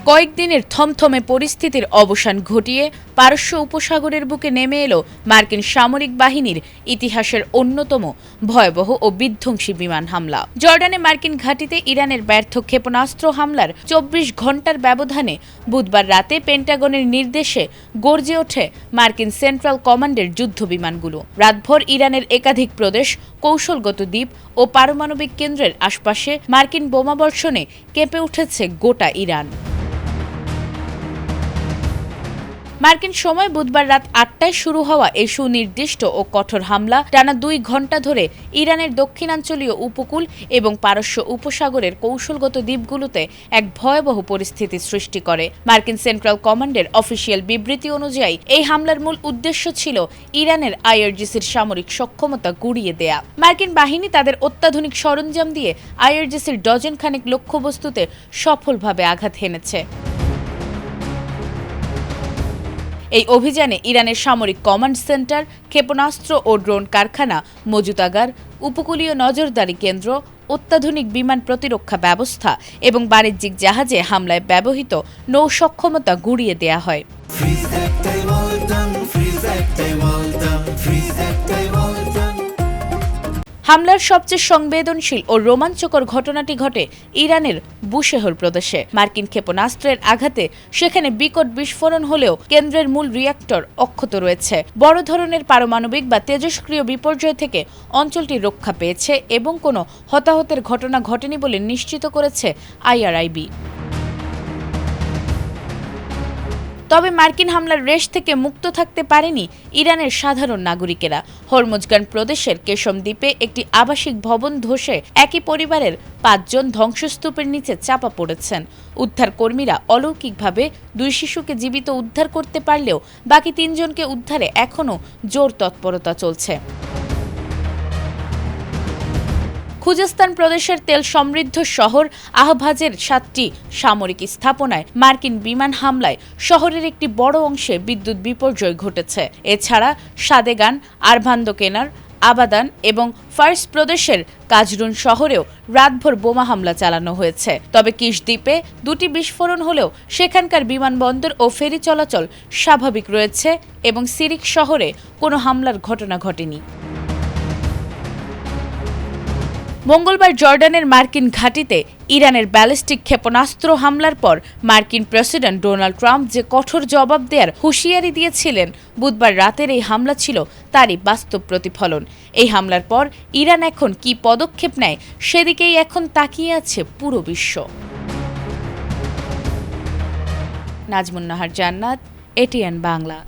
কয়েকদিনের থমথমে পরিস্থিতির অবসান ঘটিয়ে পারস্য উপসাগরের বুকে নেমে এলো মার্কিন সামরিক বাহিনীর ইতিহাসের অন্যতম ভয়াবহ ও বিধ্বংসী বিমান হামলা। জর্ডানে মার্কিন ঘাঁটিতে ইরানের ব্যর্থ ক্ষেপণাস্ত্র হামলার ২৪ ঘণ্টার ব্যবধানে বুধবার রাতে পেন্টাগনের নির্দেশে গর্জে ওঠে মার্কিন সেন্ট্রাল কমান্ডের যুদ্ধ বিমানগুলো। রাতভর ইরানের একাধিক প্রদেশ, কৌশলগত দ্বীপ ও পারমাণবিক কেন্দ্রের আশপাশে মার্কিন বোমাবর্ষণে কেঁপে উঠেছে গোটা ইরান। মার্কিন সময় বুধবার রাত ৮টায় শুরু হওয়া এই সুনির্দিষ্ট ও কঠোর হামলা টানা ২ ঘণ্টা ধরে ইরানের দক্ষিণাঞ্চলীয় উপকূল এবং পারস্য উপসাগরের কৌশলগত দ্বীপগুলোতে এক ভয়াবহ পরিস্থিতি সৃষ্টি করে। মার্কিন সেন্ট্রাল কমান্ডের অফিসিয়াল বিবৃতি অনুযায়ী এই হামলার মূল উদ্দেশ্য ছিল ইরানের আইআরজিসির সামরিক সক্ষমতা গুঁড়িয়ে দেয়া। মার্কিন বাহিনী তাদের অত্যাধুনিক সরঞ্জাম দিয়ে আইআরজিসির ডজন খানেক লক্ষ্যবস্তুতে সফলভাবে আঘাত হেনেছে। এই অভিযানে ইরানের সামরিক কমান্ড সেন্টার, ক্ষেপণাস্ত্র ও ড্রোন কারখানা, মজুতাগার, উপকূলীয় নজরদারি কেন্দ্র, অত্যাধুনিক বিমান প্রতিরক্ষা ব্যবস্থা এবং বাণিজ্যিক জাহাজে হামলায় ব্যবহৃত নৌ সক্ষমতা গুঁড়িয়ে দেয়া হয়। হামলার সবচেয়ে সংবেদনশীল ও রোমাঞ্চকর ঘটনাটি ঘটে ইরানের বুশেহর প্রদেশে। মার্কিন ক্ষেপণাস্ত্রের আঘাতে সেখানে বিকট বিস্ফোরণ হলেও কেন্দ্রের মূল রিঅ্যাক্টর অক্ষত রয়েছে। বড় ধরনের পারমাণবিক বা তেজস্ক্রিয় বিপর্যয় থেকে অঞ্চলটি রক্ষা পেয়েছে এবং কোনো হতাহতের ঘটনা ঘটেনি বলে নিশ্চিত করেছে আইআরআইবি। তবে মার্কিন হামলার রেশ থেকে মুক্ত থাকতে পারেনি ইরানের সাধারণ নাগরিকেরা। হরমুজগান প্রদেশের কেশম দ্বীপে একটি আবাসিক ভবন ধসে একই পরিবারের ৫ জন ধ্বংসস্তূপের নিচে চাপা পড়েছেন। উদ্ধারকর্মীরা অলৌকিকভাবে ২ শিশুকে জীবিত উদ্ধার করতে পারলেও বাকি ৩ জনকে উদ্ধারে এখনও জোর তৎপরতা চলছে। খুজেস্তান প্রদেশের তেল সমৃদ্ধ শহর আহভাজের ৭টি সামরিক স্থাপনায় মার্কিন বিমান হামলায় শহরের একটি বড় অংশে বিদ্যুৎ বিপর্যয় ঘটেছে। এছাড়া সাদেগান, আরভান্দোকেনার, আবাদান এবং ফার্স প্রদেশের কাজরুন শহরেও রাতভর বোমা হামলা চালানো হয়েছে। তবে কিশ দ্বীপে ২টি বিস্ফোরণ হলেও সেখানকার বিমানবন্দর ও ফেরি চলাচল স্বাভাবিক রয়েছে এবং সিরিক শহরে কোনো হামলার ঘটনা ঘটেনি। মঙ্গলবার জর্ডানের মার্কিন ঘাঁটিতে ইরানের ব্যালিস্টিক ক্ষেপণাস্ত্র হামলার পর মার্কিন প্রেসিডেন্ট ডোনাল্ড ট্রাম্প যে কঠোর জবাব দেওয়ার হুঁশিয়ারি দিয়েছিলেন, বুধবার রাতের এই হামলা ছিল তারই বাস্তব প্রতিফলন। এই হামলার পর ইরান এখন কী পদক্ষেপ নেয় সেদিকেই এখন তাকিয়ে আছে পুরো বিশ্ব। নাজমুন নাহার জান্নাত, এটিএন বাংলা।